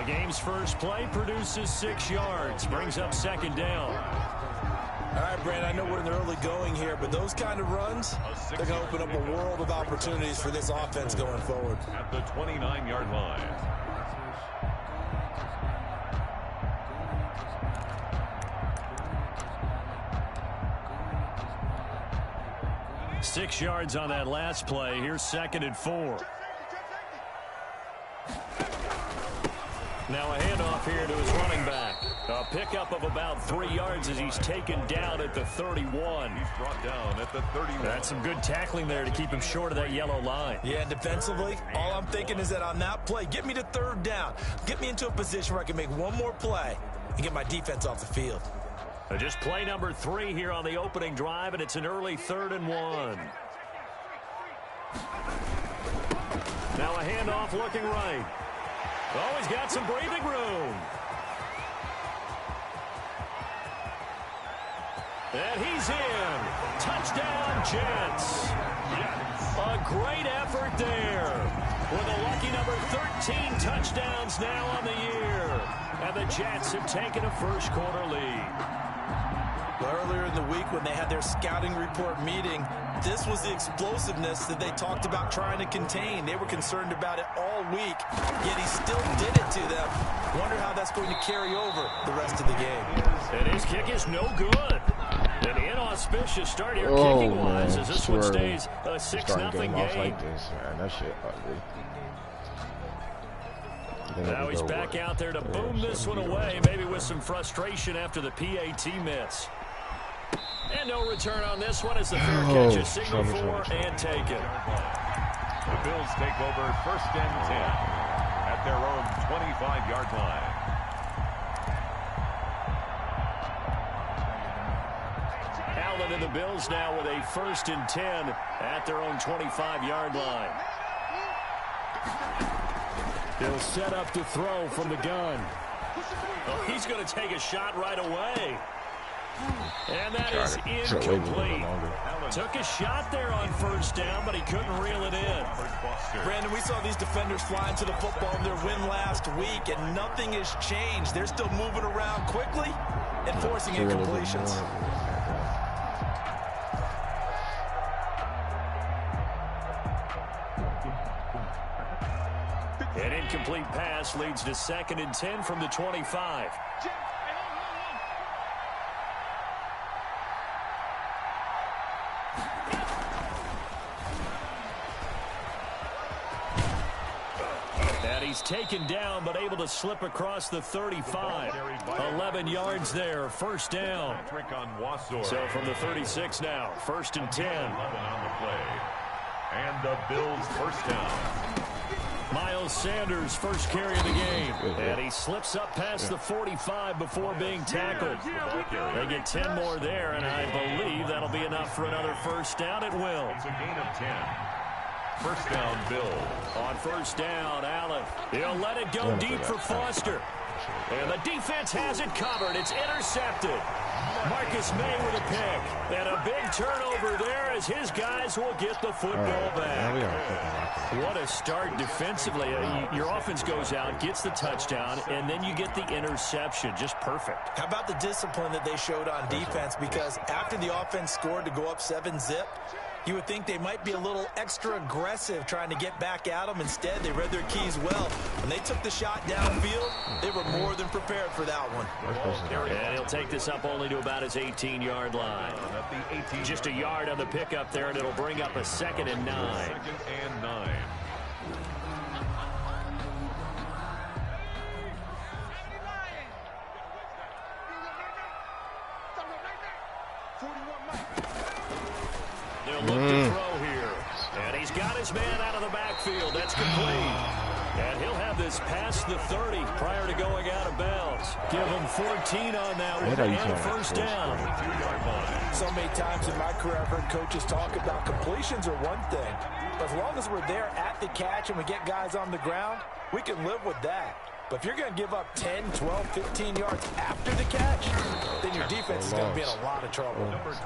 The game's first play produces 6 yards, brings up second down. All right, Brandon, I know we're in the early going here, but those kind of runs, they're going to open up a world of opportunities for this offense going forward. At the 29-yard line. Six yards on that last play. Here's 2nd and 4. Now a handoff here to his running back. A pickup of about 3 yards as he's taken down at the 31. He's brought down at the 31. That's some good tackling there to keep him short of that yellow line. Yeah, defensively, all I'm thinking is that on that play, get me to 3rd down. Get me into a position where I can make one more play and get my defense off the field. Just play number 3 here on the opening drive, and it's an early 3rd and 1. Now a handoff looking right. Oh, he's got some breathing room. And he's in. Touchdown, Jets. A great effort there. With a lucky number 13 touchdowns now on the year. And the Jets have taken a first quarter lead. Earlier in the week when they had their scouting report meeting, this was the explosiveness that they talked about trying to contain. They were concerned about it all week, yet he still did it to them. Wonder how that's going to carry over the rest of the game. And his kick is no good. An inauspicious start here kicking-wise as this one stays a 6-0 game. Like this, man. That shit ugly. Now he's back out there to boom this one away, maybe with some frustration after the PAT miss. And no return on this one as the fair catch is signaled for and taken. The Bills take over 1st and 10 at their own 25-yard line. Allen and the Bills now with a 1st and 10 at their own 25-yard line. He'll set up to throw from the gun. Oh, he's going to take a shot right away. And that is incomplete. Took a shot there on 1st down, but he couldn't reel it in. Brandon, we saw these defenders fly into the football in their win last week, and nothing has changed. They're still moving around quickly and forcing incompletions. An incomplete pass leads to 2nd and 10 from the 25. And he's taken down but able to slip across the 35. 11 yards there, 1st down. So from the 36 now, 1st and 10. 11 on the play. And the Bills 1st down. Miles Sanders, first carry of the game. And he slips up past the 45 before being tackled. They get 10 more there, and I believe that'll be enough for another 1st down. It will. It's a gain of 10. 1st down, Bills. On 1st down, Allen. He'll let it go deep for Foster. And the defense has it covered. It's intercepted. Marcus May with a pick. And a big turnover there as his guys will get the football back. What a start defensively. Your offense goes out, gets the touchdown, and then you get the interception. Just perfect. How about the discipline that they showed on defense? Because after the offense scored to go up 7-zip, you would think they might be a little extra aggressive trying to get back at them. Instead, they read their keys well. When they took the shot downfield, they were more than prepared for that one. And he'll take this up only to about his 18-yard line. Just a yard on the pickup there, and it'll bring up a 2nd and 9. 2nd and 9. They'll look to throw here. And he's got his man out of the backfield. That's complete. And he'll have this past the 30 prior to going out of bounds. Give him 14 on that one and 1st down. So many times in my career, I've heard coaches talk about completions are one thing. But as long as we're there at the catch and we get guys on the ground, we can live with that. But if you're going to give up 10, 12, 15 yards after the catch, then your defense is going to be in a lot of trouble.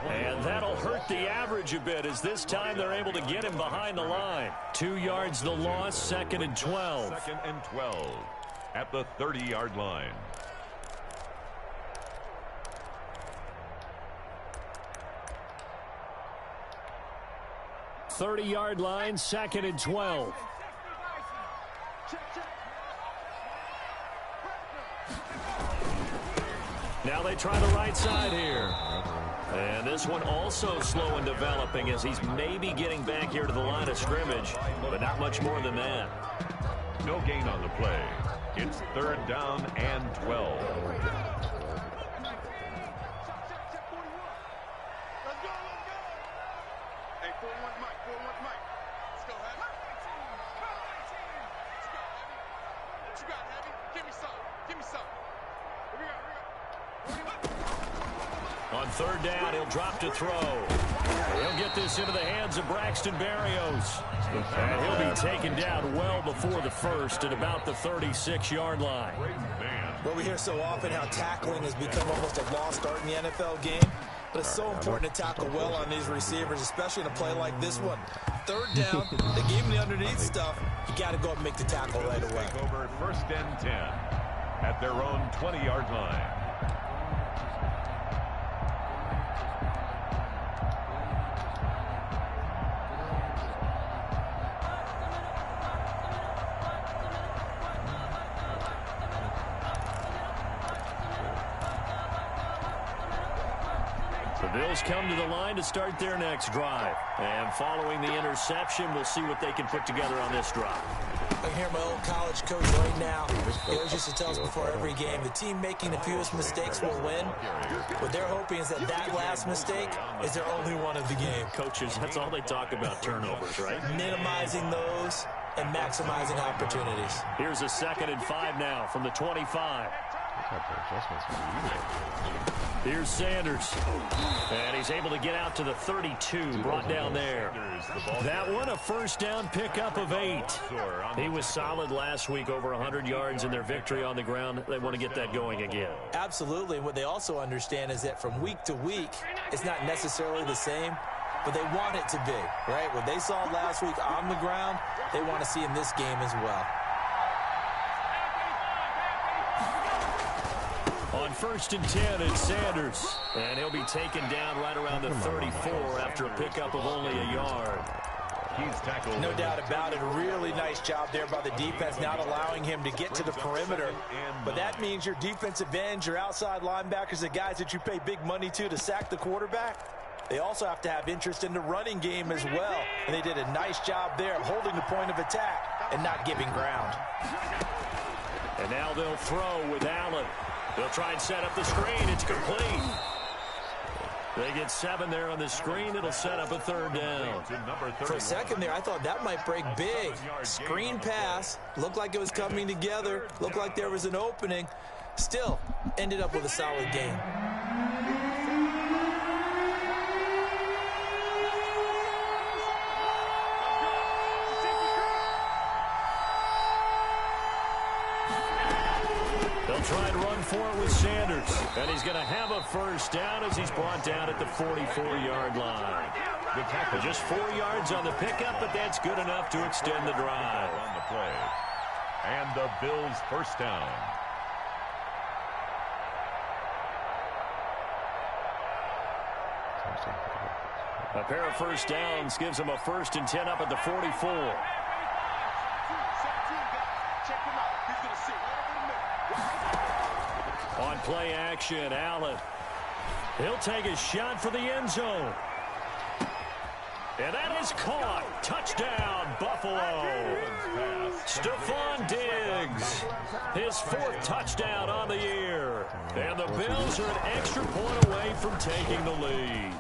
And that'll hurt the average a bit as this time they're able to get him behind the line. 2 yards the loss, 2nd and 12. 2nd and 12. at the 30-yard line. Thirty-yard line, 2nd and 12. Now they try the right side here. And this one also slow in developing as he's maybe getting back here to the line of scrimmage, but not much more than that. No gain on the play. It's 3rd down and 12. On 3rd down, he'll drop to throw. He'll get this into the hands of Braxton Berrios. And he'll be taken down well before the first at about the 36-yard line. Well, we hear so often how tackling has become almost a lost art in the NFL game. But it's so important to tackle well on these receivers, especially in a play like this one. 3rd down, they gave him the underneath stuff. You got to go up and make the tackle right away. Take over 1st and 10 at their own 20-yard line. The Bills come to the line to start their next drive. And following the interception, we'll see what they can put together on this drive. I hear my old college coach right now. He always used to tell us before every game, the team making the fewest mistakes will win. What they're hoping is that that last mistake is their only one of the game. Coaches, that's all they talk about, turnovers, right? Minimizing those and maximizing opportunities. Here's a 2nd and 5 now from the 25. Here's Sanders. And he's able to get out to the 32, brought down there. That one, a 1st down pickup of 8. He was solid last week, over 100 yards in their victory on the ground. They want to get that going again. Absolutely. What they also understand is that from week to week, it's not necessarily the same, but they want it to be, right? What they saw last week on the ground, they want to see in this game as well. On 1st and 10, it's Sanders. And he'll be taken down right around the 34 after a pickup of only a yard. He's tackled. No doubt about it. A really nice job there by the defense, not allowing him to get to the perimeter. But that means your defensive ends, your outside linebackers, the guys that you pay big money to sack the quarterback, they also have to have interest in the running game as well. And they did a nice job there of holding the point of attack and not giving ground. And now they'll throw with Allen. They'll try and set up the screen. It's complete. They get 7 there on the screen. It'll set up a 3rd down. For a second there, I thought that might break big. Screen pass. Looked like it was coming together. Looked like there was an opening. Still, ended up with a solid game. Try and run for it with Sanders. And he's going to have a 1st down as he's brought down at the 44-yard line. The tackle just 4 yards on the pickup, but that's good enough to extend the drive. On the play. And the Bills 1st down. A pair of 1st downs gives him a 1st and 10 up at the 44. On play action, Allen. He'll take a shot for the end zone. And that is caught. Touchdown, Buffalo. Stephon Diggs. His 4th touchdown on the year. And the Bills are an extra point away from taking the lead.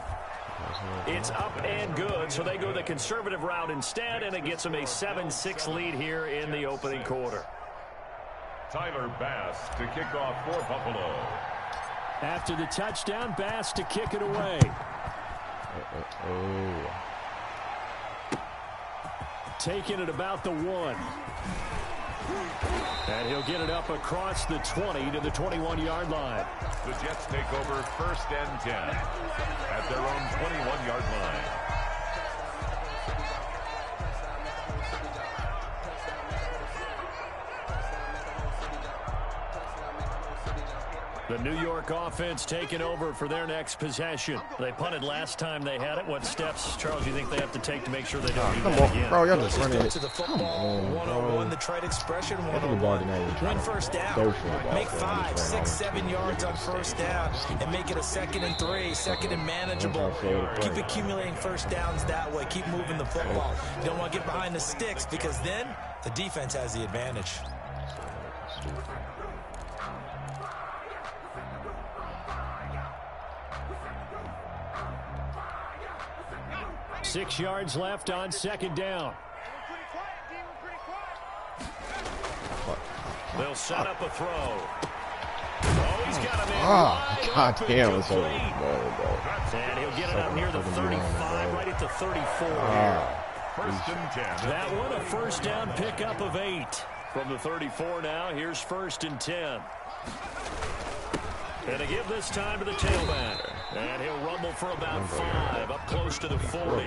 It's up and good, so they go the conservative route instead, and it gets them a 7-6 lead here in the opening quarter. Tyler Bass to kick off for Buffalo. After the touchdown, Bass to kick it away. Taking it about the 1. And he'll get it up across the 20 to the 21-yard line. The Jets take over 1st and 10 at their own 21-yard line. The New York offense taking over for their next possession. They punted last time they had it. What steps, Charles, you think they have to take to make sure they don't do that again? Bro, y'all just running it. To the football, one-on-one, the trade expression, one-on-one. Win first down. Make 5, 6, 7 yards on first down and make it a 2nd and 3, 2nd and manageable. Keep accumulating first downs that way. Keep moving the football. You don't want to get behind the sticks because then the defense has the advantage. 6 yards left on 2nd down. They'll set up a throw. Oh, he's got a man. God damn, it's over. And he'll get it up near the 35, right at the 34. First and 10. That one a first down pickup of 8. From the 34 now, here's 1st and 10. And to give this time to the tailback. And he'll rumble for about 5, up close to the 40.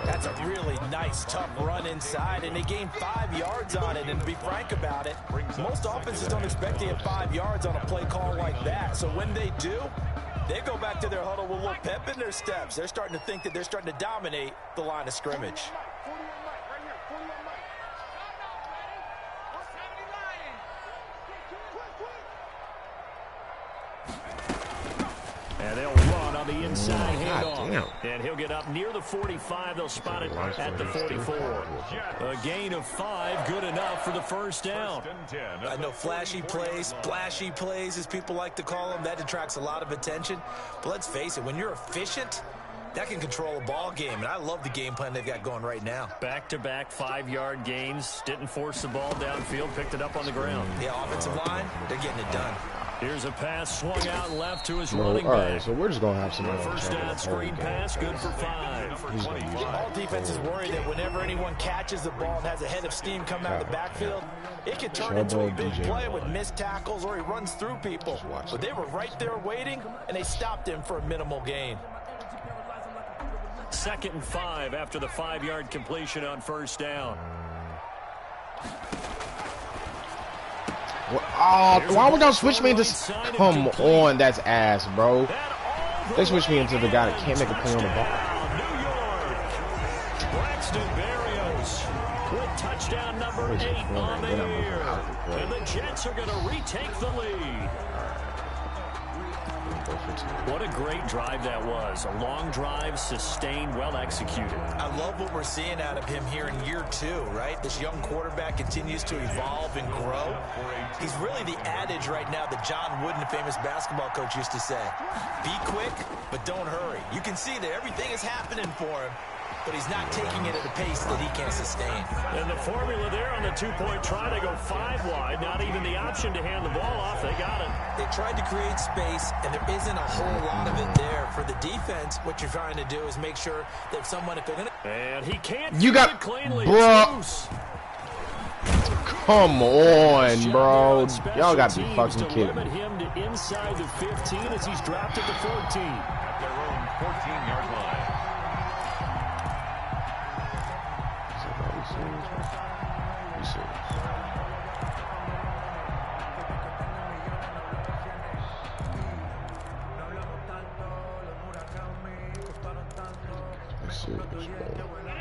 That's a really nice, tough run inside, and they gained 5 yards on it. And to be frank about it, most offenses don't expect to get 5 yards on a play call like that. So when they do, they go back to their huddle with a little pep in their steps. They're starting to think that they're starting to dominate the line of scrimmage. And they'll run on the inside handoff. And he'll get up near the 45. They'll spot it at the 44. A gain of 5, good enough for the first down. I know flashy plays, splashy plays, as people like to call them, that attracts a lot of attention. But let's face it, when you're efficient, that can control a ball game. And I love the game plan they've got going right now. Back-to-back 5-yard gains. Didn't force the ball downfield. Picked it up on the ground. The offensive line, they're getting it done. Here's a pass swung out left to his running back. All right, so we're just going to have some first down screen pass, good for 5. All defenses worry that whenever anyone catches the ball and has a head of steam coming out of the backfield, it can turn into a big play with missed tackles or he runs through people. But they were right there waiting, and they stopped him for a minimal gain. 2nd and 5 after the 5-yard completion on first down. Why would y'all switch me into... Come on, that's ass, bro. They switched me into the guy that can't make a play on the ball. With touchdown number 8 on the year. And the Jets are going to retake the lead. What a great drive that was. A long drive, sustained, well executed. I love what we're seeing out of him here in year 2, right? This young quarterback continues to evolve and grow. He's really the adage right now that John Wooden, the famous basketball coach, used to say. Be quick, but don't hurry. You can see that everything is happening for him, but he's not taking it at a pace that he can't sustain. And the formula there on the 2-point try, they go 5 wide. Not even the option to hand the ball off. They got it. They tried to create space, and there isn't a whole lot of it there. For the defense, what you're trying to do is make sure that someone, if they're going to... And he can't do it cleanly. Bro. Come on, bro. Y'all got to be fucking kidding me. Him to inside the 15 as he's dropped at the 14. At their own 14-yard line.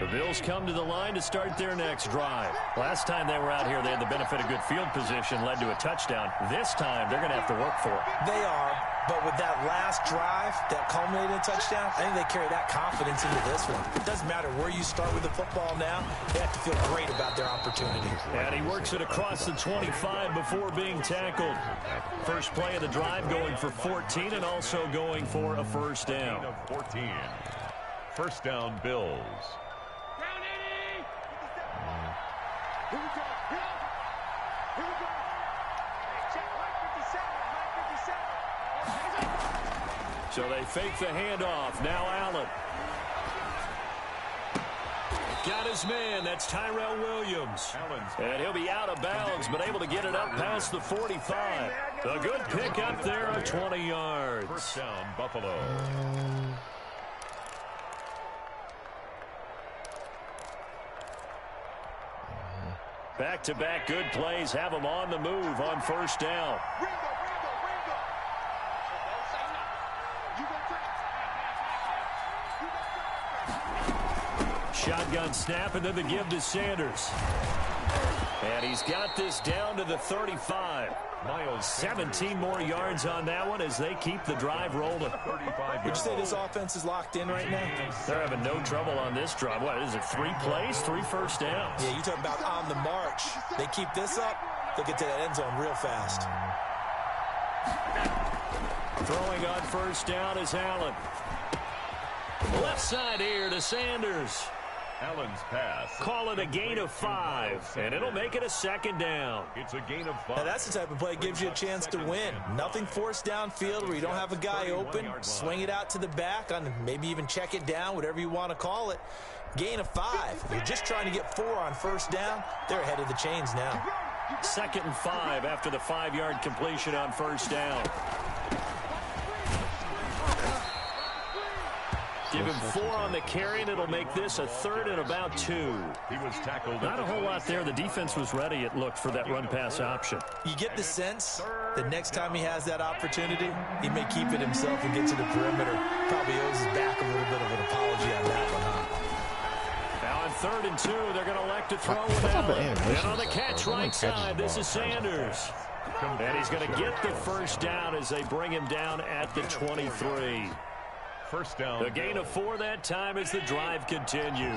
The Bills come to the line to start their next drive. Last time they were out here, they had the benefit of good field position, led to a touchdown. This time, they're going to have to work for it. They are, but with that last drive that culminated in a touchdown, I think they carry that confidence into this one. It doesn't matter where you start with the football now. They have to feel great about their opportunity. And he works it across the 25 before being tackled. First play of the drive going for 14 and also going for a first down. 14. First down, Bills. So they fake the handoff. Now Allen. Got his man. That's Tyrell Williams. And he'll be out of bounds, but able to get it up past the 45. A good pick up there of 20 yards. First down, Buffalo. Back-to-back good plays have them on the move on first down. shotgun snap and then the give to Sanders. And he's got this down to the 35. Miles, 17 more yards on that one as they keep the drive rolling. Would you say this offense is locked in right now? They're having no trouble on this drive. What is it, 3 plays, 3 first downs? Yeah, you talk about on the march. They keep this up, they'll get to that end zone real fast. Throwing on first down is Allen. Left side here to Sanders. Allen's pass. Call it a gain of 5, and it'll make it a second down. It's a gain of 5. Now that's the type of play that gives you a chance to win. Nothing forced downfield where you don't have a guy open. Swing it out to the back, on maybe even check it down, whatever you want to call it. Gain of 5. You're just trying to get 4 on first down. They're ahead of the chains now. 2nd and 5 after the 5-yard completion on first down. Give him 4 on the carry, and it'll make this a 3rd and about 2. He was tackled. Not a whole lot there. The defense was ready, it looked, for that run-pass option. You get the sense that next time he has that opportunity, he may keep it himself and get to the perimeter. Probably owes his back a little bit of an apology on that one, huh? Now on 3rd and 2, they're going to elect to throw with Allen. And on the catch right side, this is Sanders. And he's going to get the first down as they bring him down at the 23. First down. The gain of 4 that time as the drive continues.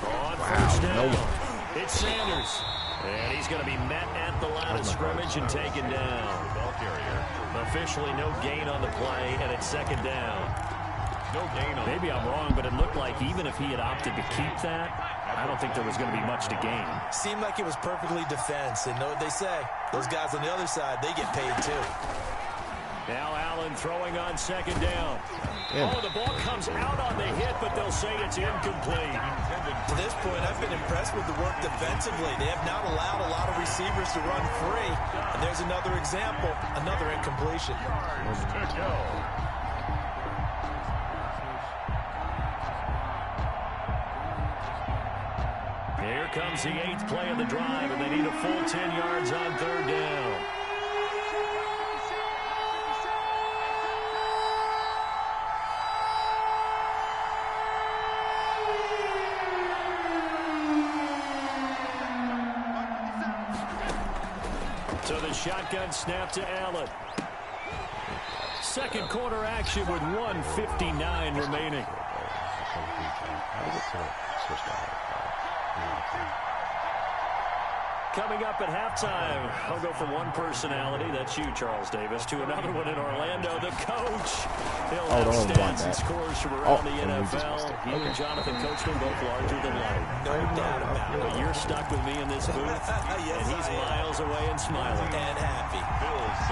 On first down, it's Sanders. And he's going to be met at the line of scrimmage and taken down. Ball carrier. Officially no gain on the play, and it's 2nd down. No gain on. Maybe I'm wrong, but it looked like even if he had opted to keep that, I don't think there was going to be much to gain. Seemed like it was perfectly defense, and know what they say. Those guys on the other side, they get paid too. Now Allen throwing on 2nd down. Yeah. Oh, the ball comes out on the hit, but they'll say it's incomplete. To this point, I've been impressed with the work defensively. They have not allowed a lot of receivers to run free. And there's another example, another incompletion. Here comes the 8th play of the drive, and they need a full 10 yards on 3rd down. So the shotgun snap to Allen. 2nd quarter action with 1:59 remaining. Coming up at halftime, I'll go from one personality, that's you, Charles Davis, to another one in Orlando, the coach. He'll have stats and scores from around the NFL. He and Jonathan Coachman both larger than life. No doubt about it. But you're stuck with me in this booth, yes, and he's miles away and smiling. And happy.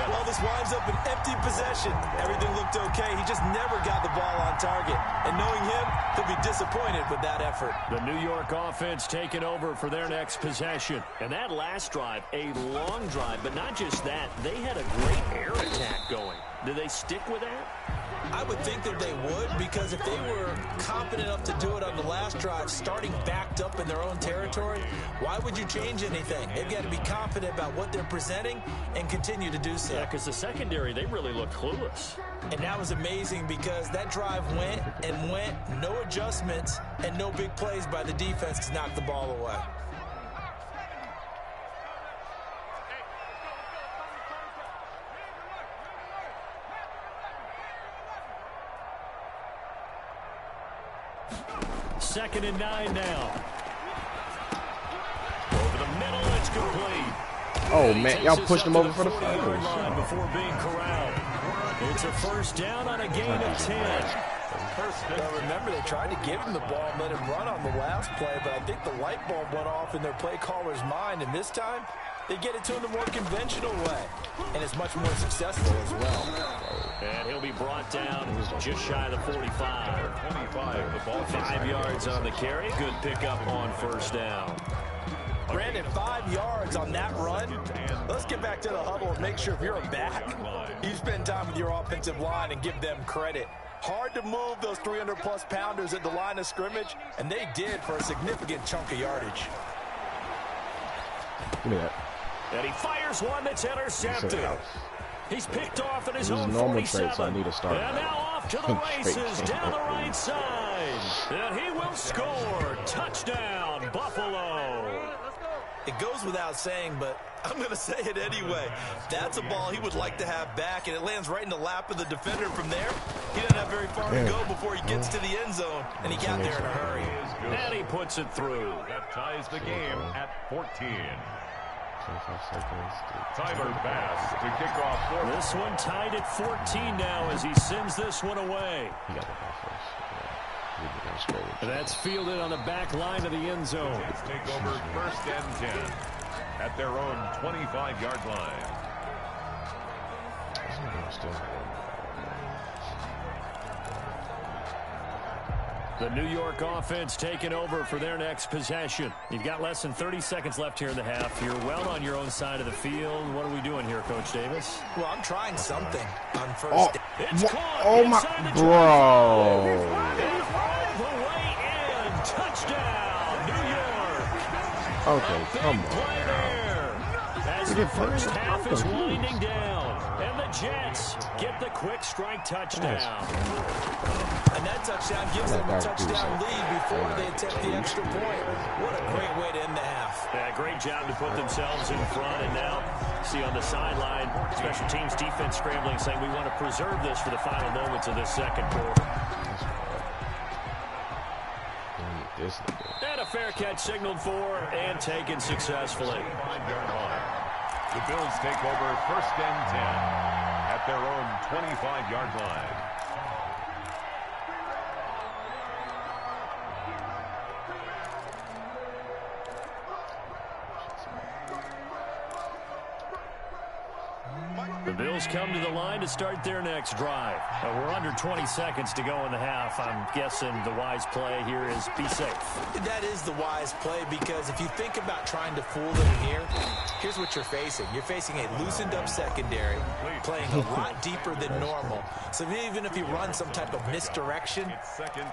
Well, this winds up an empty possession. Everything looked okay. He just never got the ball on target. And knowing him, he'll be disappointed with that effort. The New York offense taking over for their next possession. And that last drive, a long drive, but not just that. They had a great air attack going. Do they stick with that? I would think that they would, because if they were confident enough to do it on the last drive, starting backed up in their own territory, why would you change anything? They've got to be confident about what they're presenting and continue to do so. Yeah, because the secondary, they really looked clueless. And that was amazing because that drive went and went, no adjustments, and no big plays by the defense to knock the ball away. Second and 9 now. Over the middle, it's complete. Oh, man, y'all pushed him over for the field line before being corralled. It's a first down on a gain of 10. Well, remember, they tried to give him the ball and let him run on the last play, but I think the light bulb went off in their play caller's mind, and this time, they get it to him the more conventional way, and it's much more successful as well. And he'll be brought down just shy of the 45. 25, the ball 5 yards on the carry. Good pickup on first down. Brandon, 5 yards on that run. Let's get back to the huddle and make sure if you're a back, you spend time with your offensive line and give them credit. Hard to move those 300-plus pounders at the line of scrimmage, and they did for a significant chunk of yardage. Give me that. And he fires one that's intercepted. He's picked off at his This is own normal 47. trait, so I need to start. And now off to the races down the right side. And he will score. Touchdown, Buffalo. It goes without saying, but I'm going to say it anyway. That's a ball he would like to have back, and it lands right in the lap of the defender from there. He doesn't have very far to go before he gets to the end zone, and he got there in a hurry. And he puts it through. That ties the game at 14. 25 seconds. Timer pass to kick off. This one tied at 14 now as he sends this one away. He got the ball first. And that's fielded on the back line of the end zone. Let's take over 1st and 10 at their own 25-yard line. The New York offense taking over for their next possession. You've got less than 30 seconds left here in the half. You're well on your own side of the field. What are we doing here, Coach Davis? Well, I'm trying something on first down. It's caught oh my, bro. All the way in. Touchdown, New York. Okay, come Play on. there. As the first half is winding down. And the Jets get the quick strike touchdown. And that touchdown gives them a touchdown lead before they attempt the extra point. What a great way to end the half. Yeah, great job to put themselves in front. And now, see on the sideline, special teams defense scrambling, saying we want to preserve this for the final moments of this second quarter. And a fair catch signaled for and taken successfully. The Bills take over 1st and 10 at their own 25-yard line. The Bills come to the line to start their next drive. We're under 20 seconds to go in the half. I'm guessing the wise play here is be safe. That is the wise play, because if you think about trying to fool them here, here's what you're facing. You're facing a loosened up secondary, playing a lot deeper than normal. So even if you run some type of misdirection,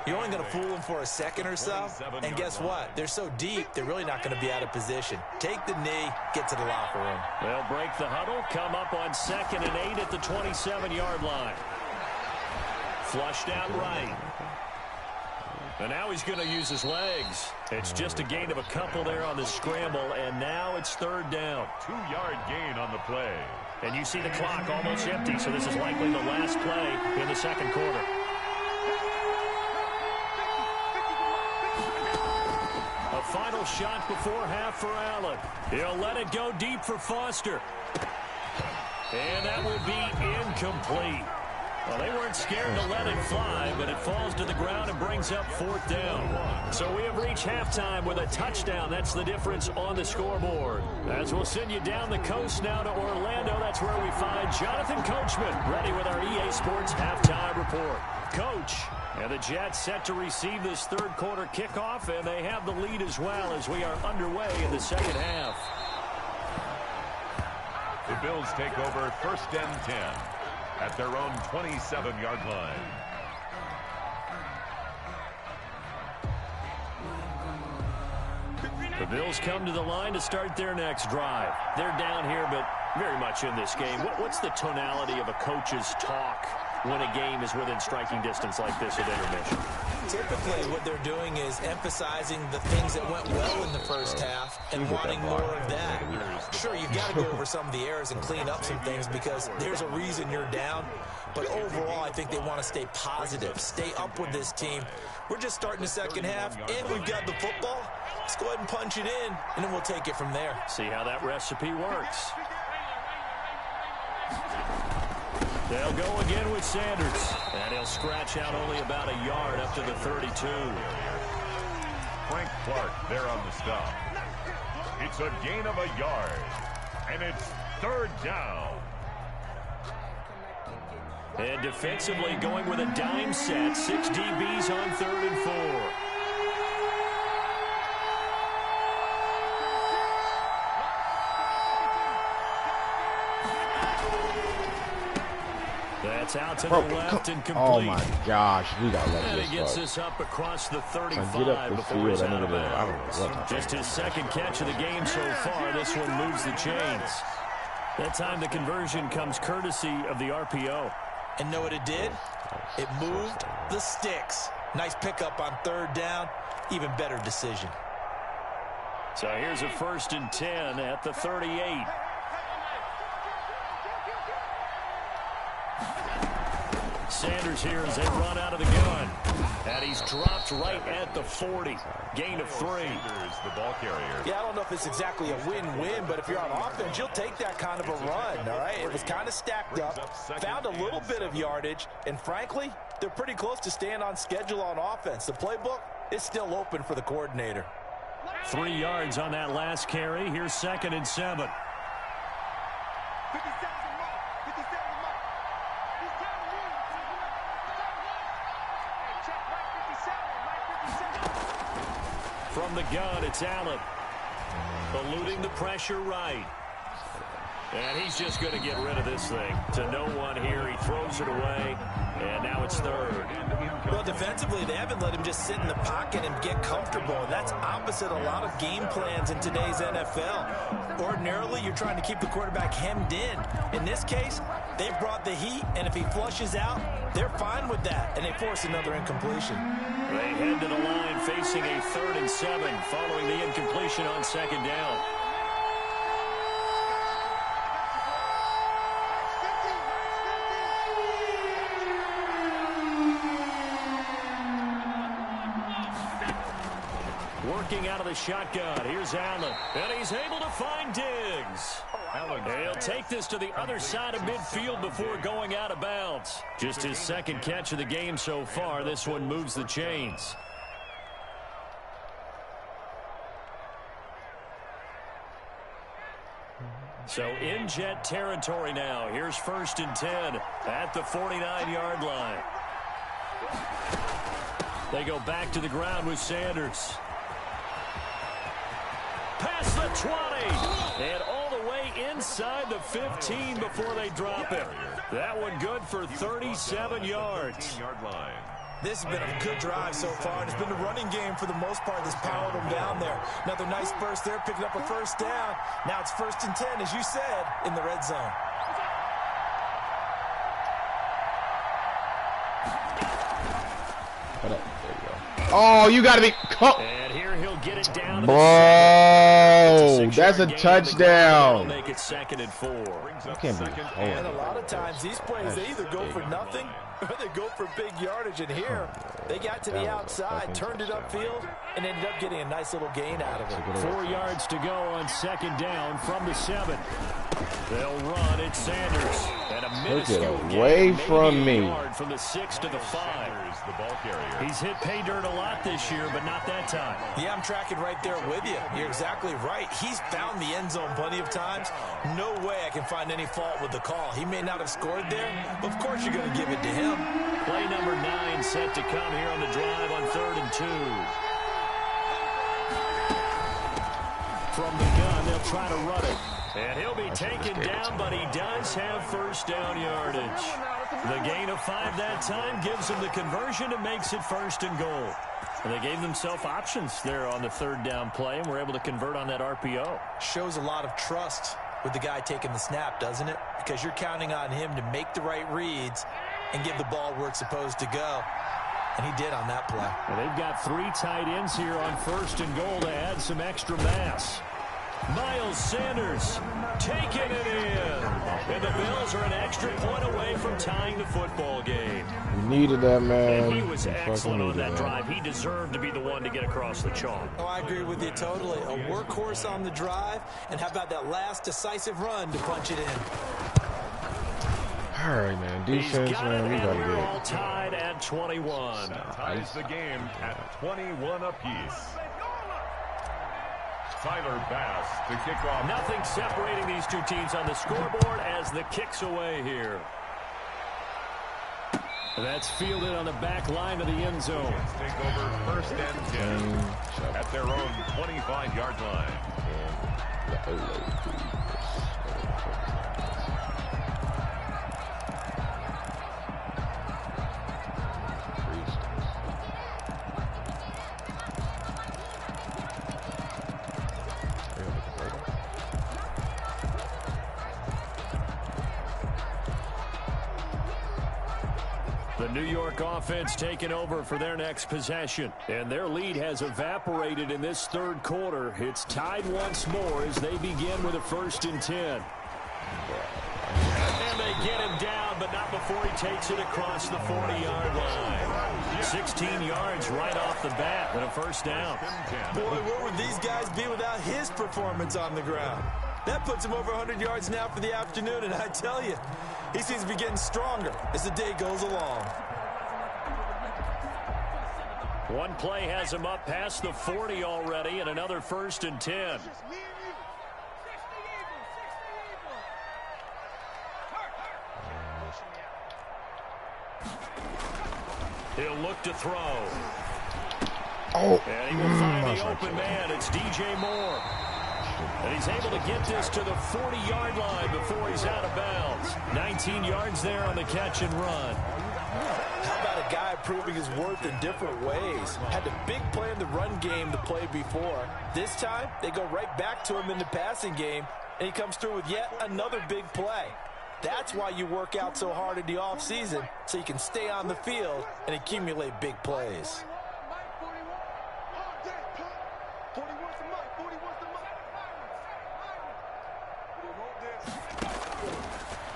you're only going to fool them for a second or so. And guess what? They're so deep, they're really not going to be out of position. Take the knee, get to the locker room. They'll break the huddle, come up on 2nd and 8 at the 27-yard line. Flushed out right. And now he's going to use his legs. It's just a gain of a couple there on the scramble, and now it's 3rd down. 2-yard gain on the play. And you see the clock almost empty, so this is likely the last play in the second quarter. A final shot before half for Allen. He'll let it go deep for Foster. And that will be incomplete. Well, they weren't scared to let it fly, but it falls to the ground and brings up 4th down. So we have reached halftime with a touchdown. That's the difference on the scoreboard. As we'll send you down the coast now to Orlando, that's where we find Jonathan Coachman, ready with our EA Sports halftime report. Coach, and the Jets set to receive this 3rd quarter kickoff, and they have the lead as well as we are underway in the second half. The Bills take over 1st and 10 at their own 27-yard line. The Bills come to the line to start their next drive. They're down here, but very much in this game. What's the tonality of a coach's talk when a game is within striking distance like this at intermission? Typically, what they're doing is emphasizing the things that went well in the first half and wanting more of that. Sure, you've got to go over some of the errors and clean up some things because there's a reason you're down. But overall, I think they want to stay positive, stay up with this team. We're just starting the second half, and we've got the football. Let's go ahead and punch it in, and then we'll take it from there. See how that recipe works. They'll go again with Sanders. And he'll scratch out only about a yard up to the 32. Frank Clark there on the stop. It's a gain of a yard. And it's 3rd down. And defensively going with a dime set. 6 DBs on 3rd and 4. That's out to the left and complete. Oh my gosh, we got to let and this he gets go. this up across the 35 Get up the before he's field. out of I don't know bounds. what Just his 2nd catch of the game so far. This one moves the chains. That time the conversion comes courtesy of the RPO. And know what it did? It moved the sticks. Nice pickup on 3rd down. Even better decision. So here's a 1st and 10 at the 38. Sanders here as they run out of the gun. And he's dropped right at the 40. Gain of 3. The ball carrier. Yeah, I don't know if it's exactly a win-win, but if you're on offense, you'll take that kind of a run, all right? It was kind of stacked up, found a little bit of yardage, and frankly, they're pretty close to staying on schedule on offense. The playbook is still open for the coordinator. 3 yards on that last carry. Here's 2nd and 7. From the gun, it's Allen. Eluding the pressure right. And he's just going to get rid of this thing. To no one here. He throws it away. And now it's 3rd. Well, defensively, they haven't let him just sit in the pocket and get comfortable. That's opposite a lot of game plans in today's NFL. Ordinarily, you're trying to keep the quarterback hemmed in. In this case, they've brought the heat, and if he flushes out, they're fine with that, and they force another incompletion. They head to the line facing a 3rd and 7 following the incompletion on 2nd down. Working out of the shotgun. Here's Allen. And he's able to find Diggs. He'll take this to the other side of midfield before going out of bounds. Just his 2nd catch of the game so far. This one moves the chains. So in Jet territory now. Here's 1st and 10 at the 49-yard line. They go back to the ground with Sanders. Past the 20. And all the way inside the 15 before they drop it. That one good for 37 yards. This has been a good drive so far, and it's been the running game for the most part that's powered them down there. Another nice burst there, picking up a 1st down. Now it's 1st and 10, as you said, in the red zone. Oh, you got to be... And here he'll get it down. Bro, that's a touchdown. Make it 2nd and 4. And a lot of times these plays, they either go for nothing or they go for big yardage. And here, they got to the outside, turned it upfield, and ended up getting a nice little gain out of it. 4 yards to go on 2nd down from the 7. They'll run. It's Sanders. And a minuscule away from me. From the 6 to the 5. The ball carrier. He's hit pay dirt a lot this year, but not that time. Yeah, I'm tracking right there with you. You're exactly right. He's found the end zone plenty of times. No way I can find any fault with the call. He may not have scored there, but of course you're going to give it to him. Play number 9 set to come here on the drive on 3rd and 2. From the gun, they'll try to run it. And he'll be taken down, but he does have 1st down yardage. The gain of 5 that time gives him the conversion and makes it 1st and goal. And they gave themselves options there on the 3rd down play and were able to convert on that RPO. Shows a lot of trust with the guy taking the snap, doesn't it? Because you're counting on him to make the right reads and give the ball where it's supposed to go. And he did on that play. And they've got 3 tight ends here on 1st and goal to add some extra mass. Miles Sanders taking it in. And the Bills are an extra point away from tying the football game. We needed that, man. And he was excellent on that drive. He deserved to be the one to get across the chalk. Oh, I agree with you totally. A workhorse on the drive. And how about that last decisive run to punch it in? All right, man. Defense, man. We got to we're get all tied at 21. Ties the game at 21 apiece. Tyler Bass to kick off. Nothing separating these two teams on the scoreboard as the kick's away here. That's fielded on the back line of the end zone. Take over 1st and 10 at their own 25-yard line. The New York offense taking over for their next possession. And their lead has evaporated in this third quarter. It's tied once more as they begin with a 1st and 10. And they get him down, but not before he takes it across the 40-yard line. 16 yards right off the bat and a 1st down. Boy, where would these guys be without his performance on the ground? That puts him over 100 yards now for the afternoon, and I tell you, he seems to be getting stronger as the day goes along. One play has him up past the 40 already, and another 1st and 10. He'll look to throw. Oh, and he will find the open man. It's DJ Moore. And he's able to get this to the 40-yard line before he's out of bounds. 19 yards there on the catch and run. How about a guy proving his worth in different ways? Had a big play in the run game the play before. This time, they go right back to him in the passing game, and he comes through with yet another big play. That's why you work out so hard in the offseason, so you can stay on the field and accumulate big plays.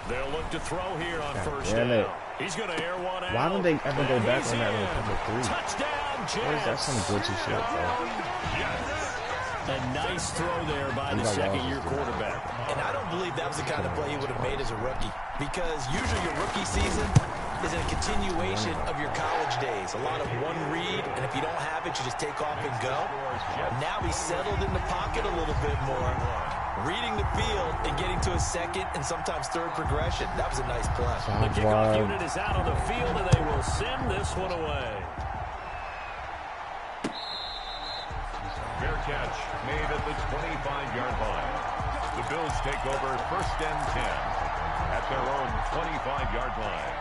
They'll look to throw here on 1st down. He's going to air one out. Why don't they ever go back on that little cover 3? Touchdown, Jets. That's some glitchy shit, bro. A nice throw there by the second-year quarterback. And I don't believe that was the kind of play he would have made as a rookie, because usually your rookie season is a continuation of your college days. A lot of one read, and if you don't have it, you just take off and go. Now he's settled in the pocket a little bit more, reading the field and getting to a second and sometimes third progression. That was a nice play. The kickoff unit is out on the field, and they will send this one away. Fair catch made at the 25-yard line. The Bills take over 1st and 10 at their own 25-yard line.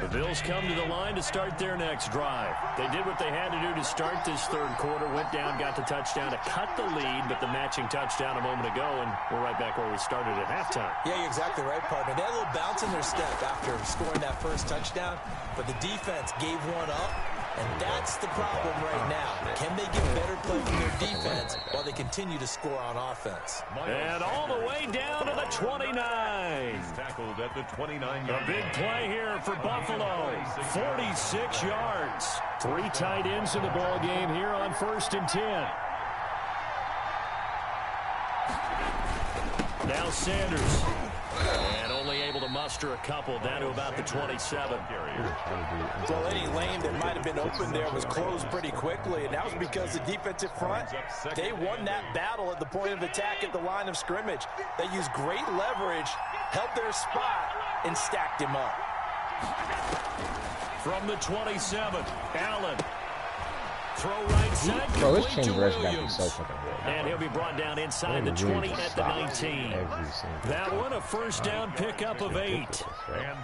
The Bills come to the line to start their next drive. They did what they had to do to start this third quarter, went down, got the touchdown to cut the lead, but the matching touchdown a moment ago, and we're right back where we started at halftime. Yeah, you're exactly right, partner. They had a little bounce in their step after scoring that first touchdown, but the defense gave one up, and that's the problem right now. Can they get better play from their defense while they continue to score on offense? And all the way down to the 29. Tackled at the 29-yard line. A big play here for Buffalo. 46 yards. 3 tight ends in the ball game here on 1st and 10. Now Sanders. And only able to muster a couple down to about the 27. Well, any lane that might have been open there was closed pretty quickly, and that was because the defensive front, they won that battle at the point of attack at the line of scrimmage. They used great leverage, held their spot, and stacked him up. From the 27, Allen. Throw right side. Bro, this chain rush got me so fucking good. And he'll be brought down inside the 20 at the 19. That one, a 1st down pickup of 8. And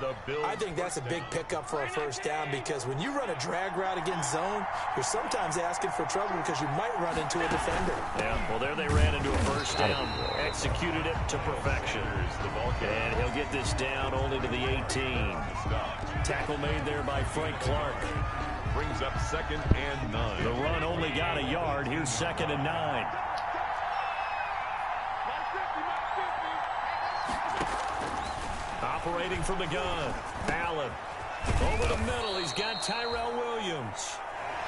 the Bills. I think that's a big pickup for a 1st down, because when you run a drag route against zone, you're sometimes asking for trouble because you might run into a defender. Yeah, well, there they ran into a 1st down. Executed it to perfection. And he'll get this down only to the 18. Tackle made there by Frank Clark. Brings up 2nd and 9. The run only got a yard. Here's 2nd and 9. Operating from the gun. Allen. Over the middle. He's got Tyrell Williams.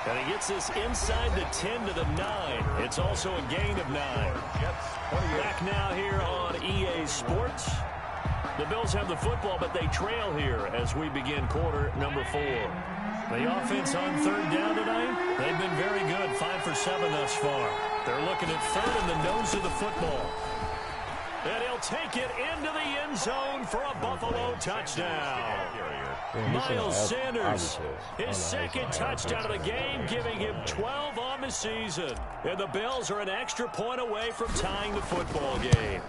And he gets this inside the 10 to the 9. It's also a gain of 9. Back now here on EA Sports. The Bills have the football, but they trail here as we begin quarter number 4. The offense on 3rd down tonight, they've been very good, 5 for 7 thus far. They're looking at 3rd in the nose of the football. And he'll take it into the end zone for a Buffalo touchdown. Miles Sanders, his 2nd touchdown of the game, giving him 12 on the season. And the Bills are an extra point away from tying the football game.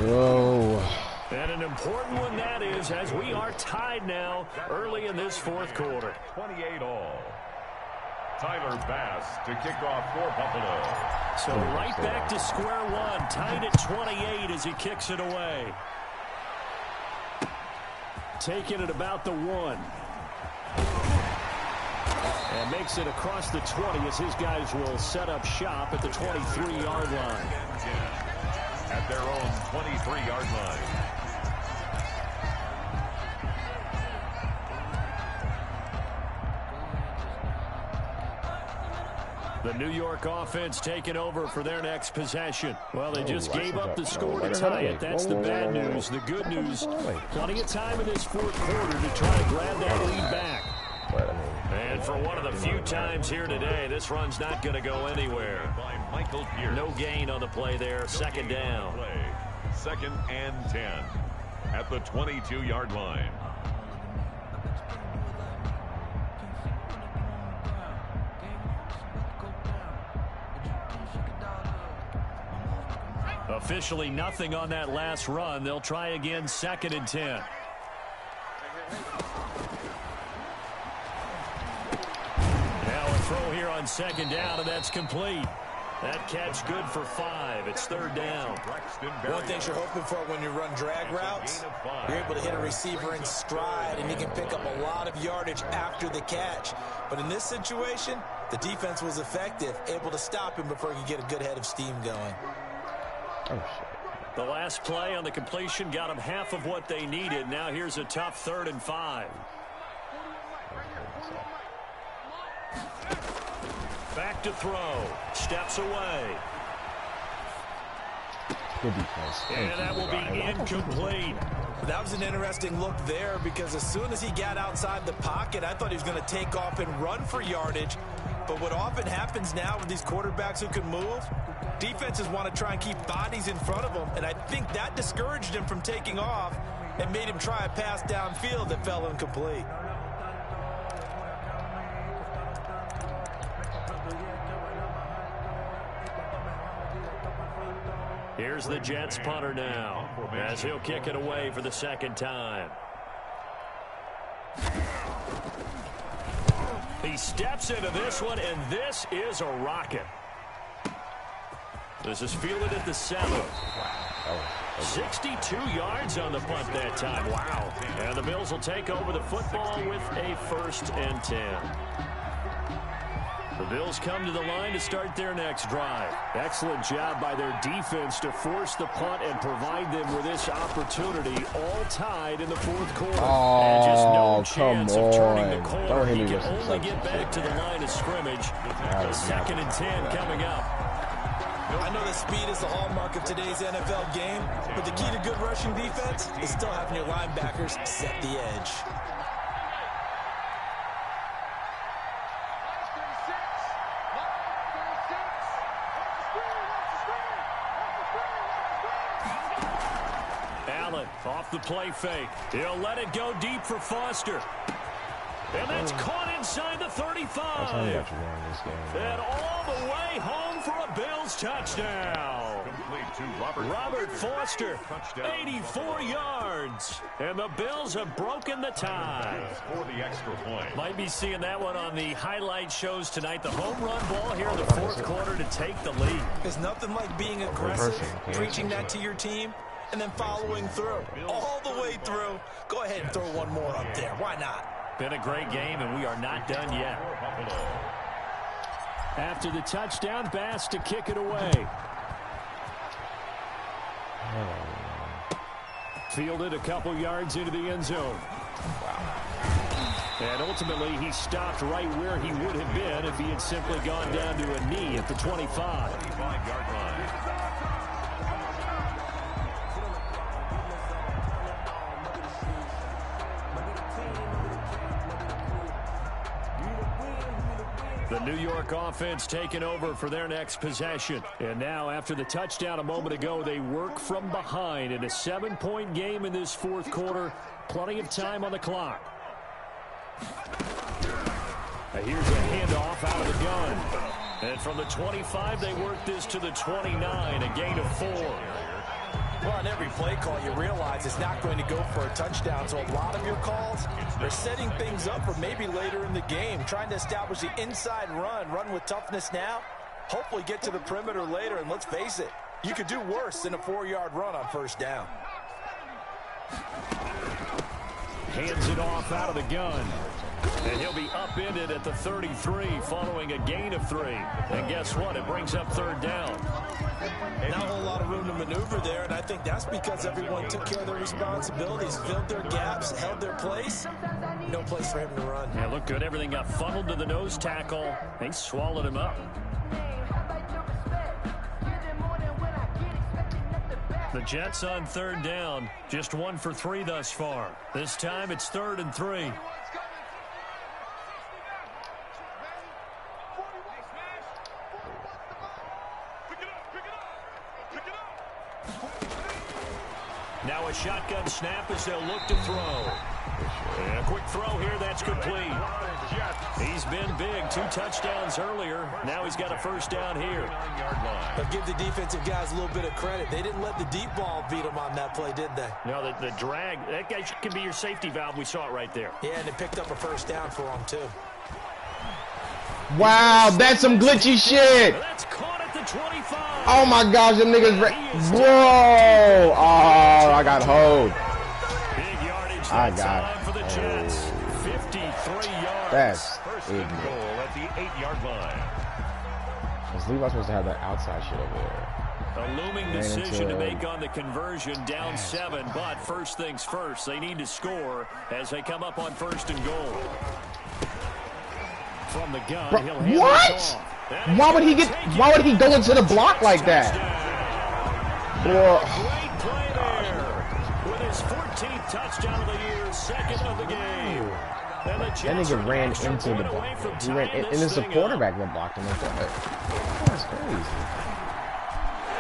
Whoa. And an important one that is, as we are tied now early in this 4th quarter. 28 all. Tyler Bass to kick off for Buffalo. So right back to square one, tied at 28 as he kicks it away. Taking it about the 1. And makes it across the 20 as his guys will set up shop at the 23-yard line. At their own 23-yard line. The New York offense taking over for their next possession. Well, they just gave up the score to tie it. That's the bad news. The good news, plenty of time in this fourth quarter to try to grab that lead back. And for one of the few times here today, this run's not going to go anywhere. By Michael Pierce. No gain on the play there. Second down. Second and 10 at the 22-yard line. Officially nothing on that last run. They'll try again, second and 10. Now a throw here on second down, and that's complete. That catch good for 5. It's third down. One thing you're hoping for when you run drag routes, you're able to hit a receiver in stride, and he can pick up a lot of yardage after the catch. But in this situation, the defense was effective, able to stop him before he could get a good head of steam going. Oh, shit. The last play on the completion got them half of what they needed. Now here's a tough 3rd and 5. Back to throw. Steps away. Good defense. And that will be incomplete. That was an interesting look there because as soon as he got outside the pocket, I thought he was going to take off and run for yardage. But what often happens now with these quarterbacks who can move, defenses want to try and keep bodies in front of them, and I think that discouraged him from taking off and made him try a pass downfield that fell incomplete. Here's the Jets punter now as he'll kick it away for the second time. He steps into this one, and this is a rocket. This is fielded at the 7. 62 yards on the punt that time. Wow. And the Bills will take over the football with a 1st and 10. The Bills come to the line to start their next drive. Excellent job by their defense to force the punt and provide them with this opportunity, all tied in the fourth quarter. Oh, and just no chance of turning the corner. Don't hit me He can with some only get back to the man. line of scrimmage. 2nd and 10 coming up. I know that speed is the hallmark of today's NFL game, but the key to good rushing defense is still having your linebackers set the edge. Allen off the play fake. He'll let it go deep for Foster. And that's caught inside the 35. And all the way home for a Bills touchdown. Complete to Robert Foster, 84 yards. And the Bills have broken the tie. For the extra point. Might be seeing that one on the highlight shows tonight. The home run ball here in the fourth quarter to take the lead. There's nothing like being aggressive, preaching that to your team, and then following through. All the way through. Go ahead and throw one more up there. Why not? Been a great game, and we are not done yet. After the touchdown, Bass to kick it away. Fielded a couple yards into the end zone. And ultimately, he stopped right where he would have been if he had simply gone down to a knee at the 25. 25-yard line. The New York offense taking over for their next possession. And now, after the touchdown a moment ago, they work from behind in a 7-point game in this fourth quarter. Plenty of time on the clock. Here's a handoff out of the gun. And from the 25, they work this to the 29, a gain of 4. Well, on every play call, you realize it's not going to go for a touchdown, so a lot of your calls are setting things up for maybe later in the game, trying to establish the inside run with toughness now, hopefully get to the perimeter later, and let's face it, you could do worse than a 4-yard run on first down. Hands it off out of the gun. And he'll be upended at the 33 following a gain of 3. And guess what? It brings up third down. Not a whole lot of room to maneuver there, and I think that's because everyone took care of their responsibilities, filled their gaps, held their place. No place for him to run. Yeah, looked good. Everything got funneled to the nose tackle. They swallowed him up. The Jets on third down, just 1 for 3 thus far. This time it's 3rd and 3. Now a shotgun snap as they'll look to throw. And a quick throw here, that's complete. He's been big, 2 touchdowns earlier. Now he's got a first down here. But give the defensive guys a little bit of credit. They didn't let the deep ball beat them on that play, did they? No, the drag, that guy could be your safety valve. We saw it right there. Yeah, and it picked up a first down for them, too. Wow, that's some glitchy shit. That's caught at the 25. Oh my gosh, them niggas. Whoa. Oh, I got hold. Big yardage I that got time for the Jets. 53 yards. That's First and ignorant. goal at the 8-yard line. Was Levi supposed to have that outside shit over there? A looming decision to make on the conversion, down 7, but first things first, they need to score as they come up on 1st and goal. From the gun, Bro, he'll hand what? this off. Why would he go into the block like that? Bro. Great play there. With his 14th touchdown of the year, 2nd of the game. And the That Jets nigga are ran extra into the point away block. from He ran, tying and this it's the thing quarterback up. that blocked him. That's crazy.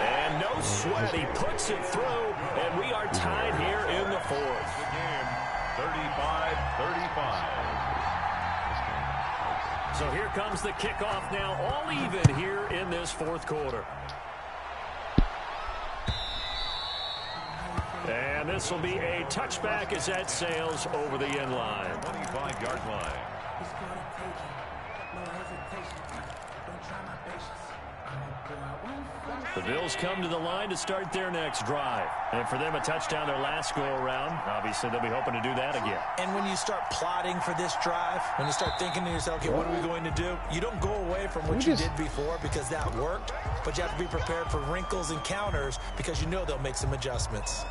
And no sweat, he puts it through, and we are tied here in the 4th. The game, 35-35. So here comes the kickoff now, all even here in this 4th quarter. And this will be a touchback as that sails over the end line. 25-yard line. The Bills come to the line to start their next drive. And for them, a touchdown their last go-around. Obviously, they'll be hoping to do that again. And when you start plotting for this drive, when you start thinking to yourself, okay, what are we going to do? You don't go away from what you did before because that worked, but you have to be prepared for wrinkles and counters because you know they'll make some adjustments.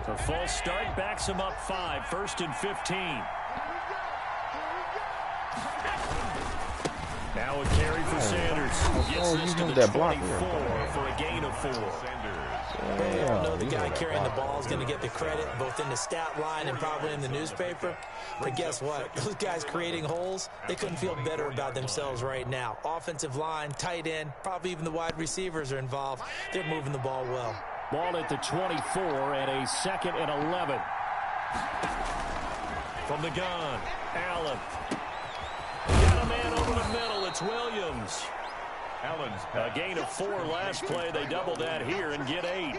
The false start backs him up 5, 1st and 15. Now a carry for Sanders. Gets this to the 24 for a gain of 4. They all know the guy carrying the ball is going to get the credit both in the stat line and probably in the newspaper. But guess what? Those guys creating holes, they couldn't feel better about themselves right now. Offensive line, tight end, probably even the wide receivers are involved. They're moving the ball well. Ball at the 24 and a 2nd and 11. From the gun, Allen. Got a man over the middle. It's Williams. Allen's A gain of 4 last play. They double that here and get 8.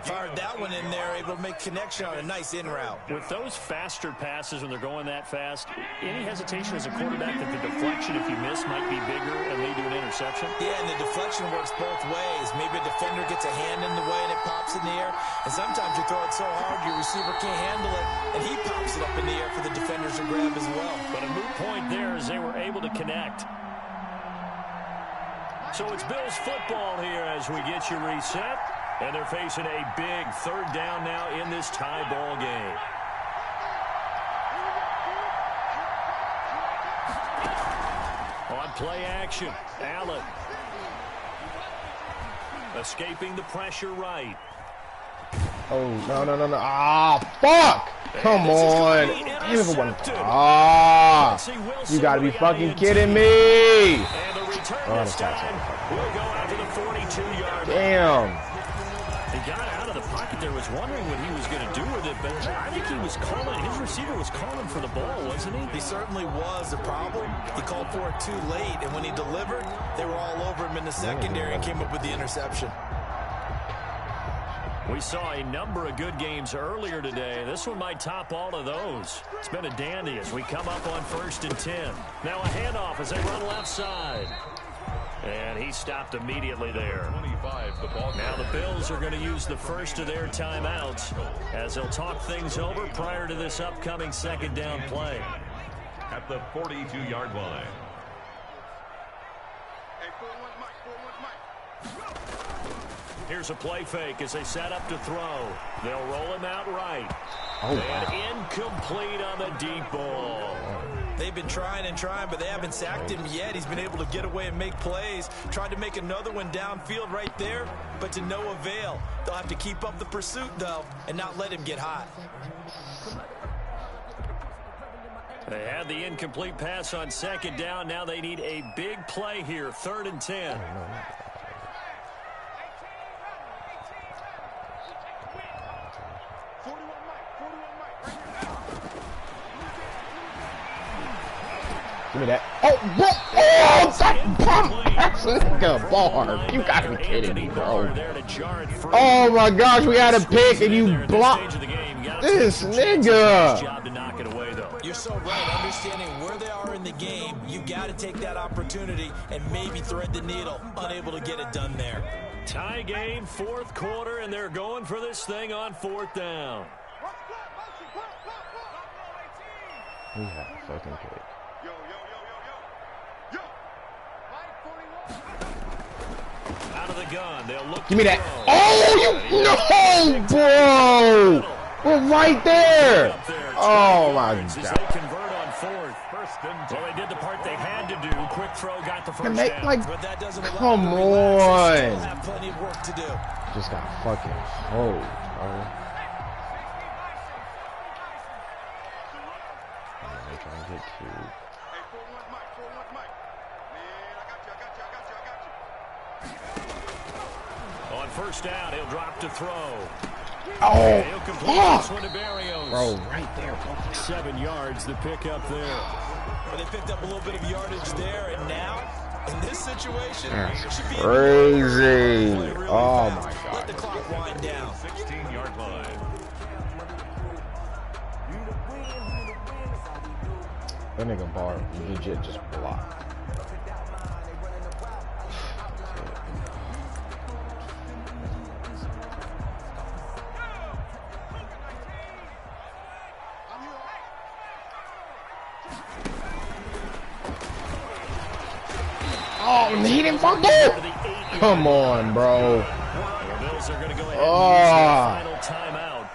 Fired that one in there, able to make connection on a nice in route. With those faster passes when they're going that fast, any hesitation as a quarterback that the deflection, if you miss, might be bigger and lead to an interception? Yeah, and the deflection works both ways. Maybe a defender gets a hand in the way and it pops in the air. And sometimes you throw it so hard your receiver can't handle it, and he pops it up in the air for the defenders to grab as well. But a moot point there as they were able to connect. So it's Bills football here as we get you reset. And they're facing a big 3rd down now in this tie ball game. On play action, Allen. Escaping the pressure right. Oh, no. Ah, fuck! Come on. You gotta be fucking kidding me. And the return this time will go out to the 42-yard line. Damn. He got out of the pocket there, was wondering what he was going to do with it, but I think he was calling, his receiver was calling for the ball, wasn't he? He certainly was. The problem, he called for it too late, and when he delivered, they were all over him in the secondary and came up with the interception. We saw a number of good games earlier today. This one might top all of those. It's been a dandy as we come up on 1st and 10. Now a handoff as they run left side. And he stopped immediately there. 25, the ball. Now the Bills are going to use the first of their timeouts as they'll talk things over prior to this upcoming 2nd down play. At the 42-yard line. Here's a play fake as they set up to throw. They'll roll him out right. Oh, and incomplete on the deep ball. They've been trying and trying, but they haven't sacked him yet. He's been able to get away and make plays. Tried to make another one downfield right there, but to no avail. They'll have to keep up the pursuit, though, and not let him get hot. They had the incomplete pass on 2nd down. Now they need a big play here, 3rd and 10. Give me that. Oh, what? Oh, that pump. That's like a bar. You gotta be kidding me, bro. Oh my gosh, we had a pick and you blocked this nigga. You're so right. Understanding where they are in the game, you got to take that opportunity and maybe thread the needle. Unable to get it done there. Tie game, 4th quarter, and they're going for this thing on 4th down. We have a fucking pick. Out of the gun, they'll look. Give me that. Oh, you no, bro. We're right there. Oh my God. They convert on 4th. Well, they did the part they had to do. Quick throw got the first down. Like, but that doesn't come on. Still have plenty of work to do. Just got fucking hold, bro. They're trying to get cute. On 1st down, he'll drop to throw. Oh, He'll complete this one to Barrios. Bro, right there, bro. 7 yards, the pick up there. But they picked up a little bit of yardage there, and now, in this situation, that's should be crazy. Really oh, fast. my God. Let the clock wind down. 16-yard line. That nigga bar legit just blocked. Oh, he didn't fumble! Come on, bro. The Bills are going to go ahead and use their final timeout.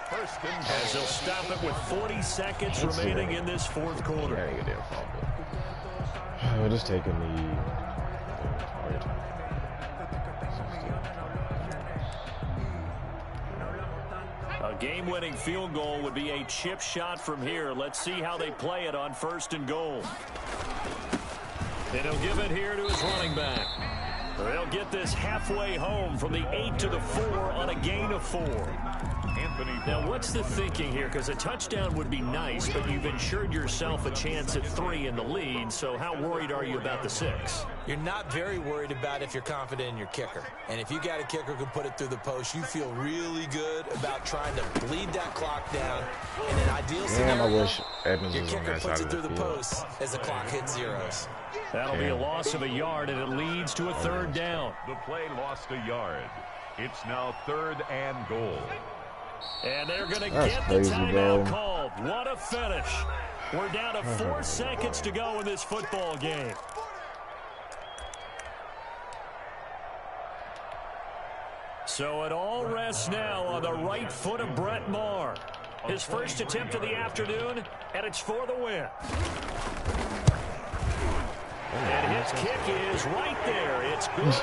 As they'll stop it with 40 seconds remaining in this 4th quarter. We're just taking the A game-winning field goal would be a chip shot from here. Let's see how they play it on 1st and goal. And he'll give it here to his running back. They'll get this halfway home from the 8 to the 4 on a gain of 4. Now, what's the thinking here? Because a touchdown would be nice, but you've ensured yourself a chance at 3 in the lead, so how worried are you about the 6? You're not very worried about if you're confident in your kicker. And if you got a kicker who can put it through the post, you feel really good about trying to bleed that clock down. In an ideal scenario, I wish Evans your was on kicker that puts side it through of the the field. post as the clock hits zeros. That'll be a loss of a yard, and it leads to a 3rd down. The play lost a yard. It's now 3rd and goal. And they're going to That's get crazy, the timeout bro. called. What a finish. We're down to 4 seconds to go in this football game. So it all rests now on the right foot of Brett Maher. His first attempt of the afternoon, and it's for the win. And his kick is right there. It's good.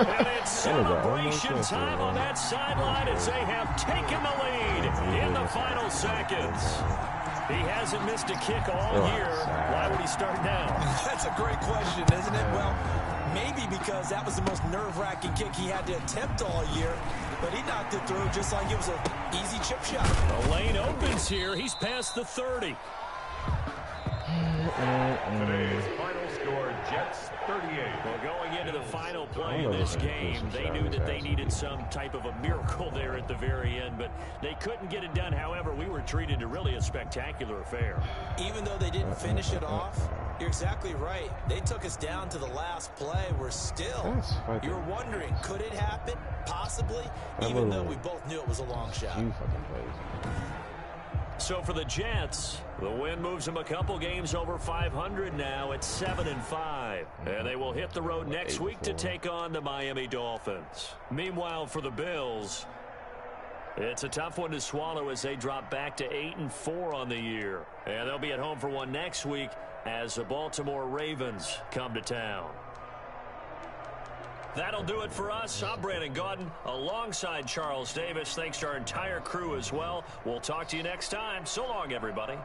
And it's celebration time on that sideline as they have taken the lead in the final seconds. He hasn't missed a kick all year. Why would he start now? That's a great question, isn't it? Well, Maybe because that was the most nerve-wracking kick he had to attempt all year, but he knocked it through just like it was an easy chip shot. The lane opens here. He's past the 30. Today's final score, Jets 38. Well, going into the final play of this game, they knew that they needed some type of a miracle there at the very end, but they couldn't get it done. However, we were treated to really a spectacular affair. Even though they didn't finish it off, you're exactly right. They took us down to the last play. We're still, you were wondering, could it happen? Possibly, even though we both knew it was a long shot. So for the Jets, the win moves them a couple games over 500 now at 7-5. And they will hit the road next week to take on the Miami Dolphins. Meanwhile, for the Bills, it's a tough one to swallow as they drop back to 8-4 on the year. And they'll be at home for one next week as the Baltimore Ravens come to town. That'll do it for us. I'm Brandon Gaudin alongside Charles Davis. Thanks to our entire crew as well. We'll talk to you next time. So long, everybody.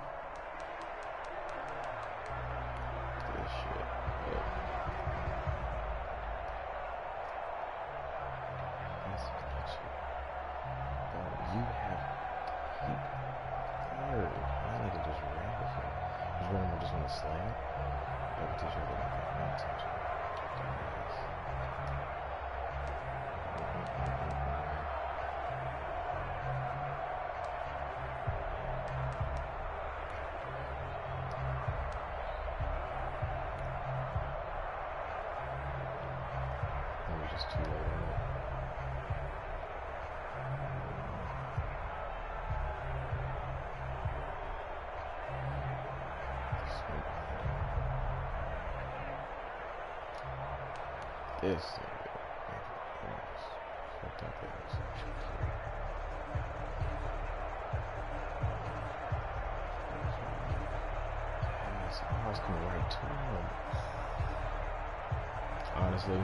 This I was coming right to him. Honestly,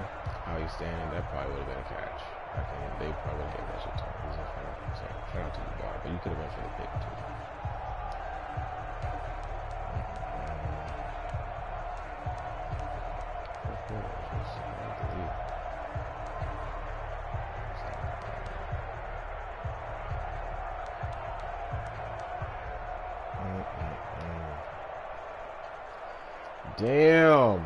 how he's standing, that probably would have been a catch. They probably would have gave that shit to him. He's in front of him. So, shout out to you, guy. But you could have went for the pick, too. Damn.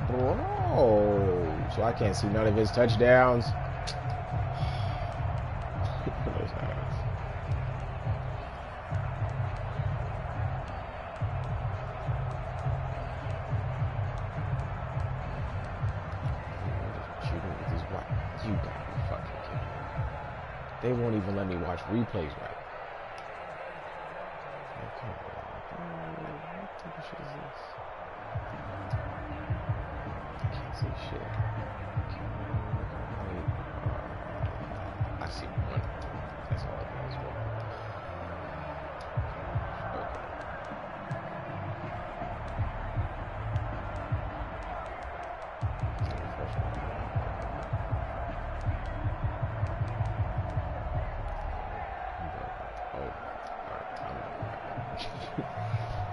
Bro, so I can't see none of his touchdowns. You gotta be fucking kidding me. They won't even let me watch replays right. Okay, what type of shit is this? I can't see shit. I see one. That's all I as well.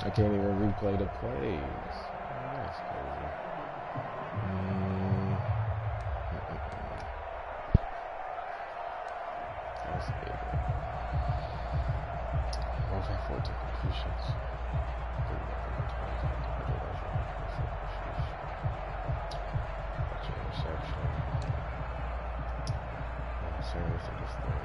I can't even replay the plays. Oh, that's crazy. That's big. Both have 14 completions. Interception. Service of this thing.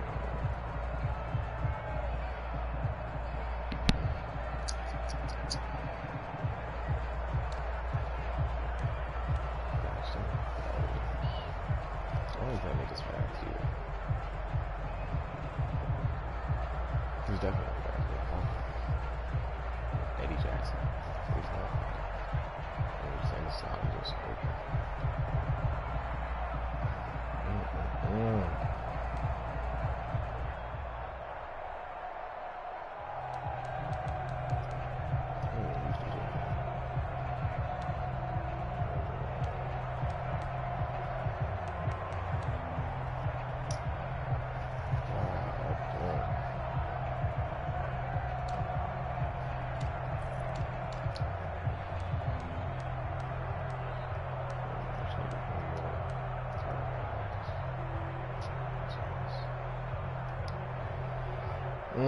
8-4.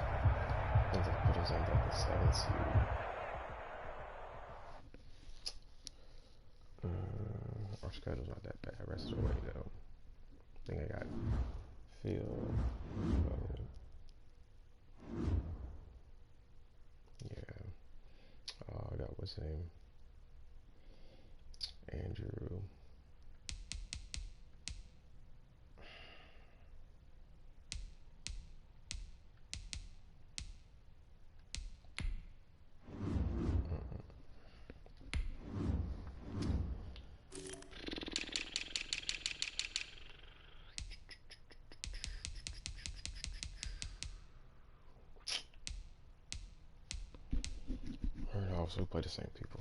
I think that put us on the 7th seed. Our schedule's not that bad. Rest of the way though. I think I got Phil. Yeah. I got what's his name? Andrew. Also play the same people.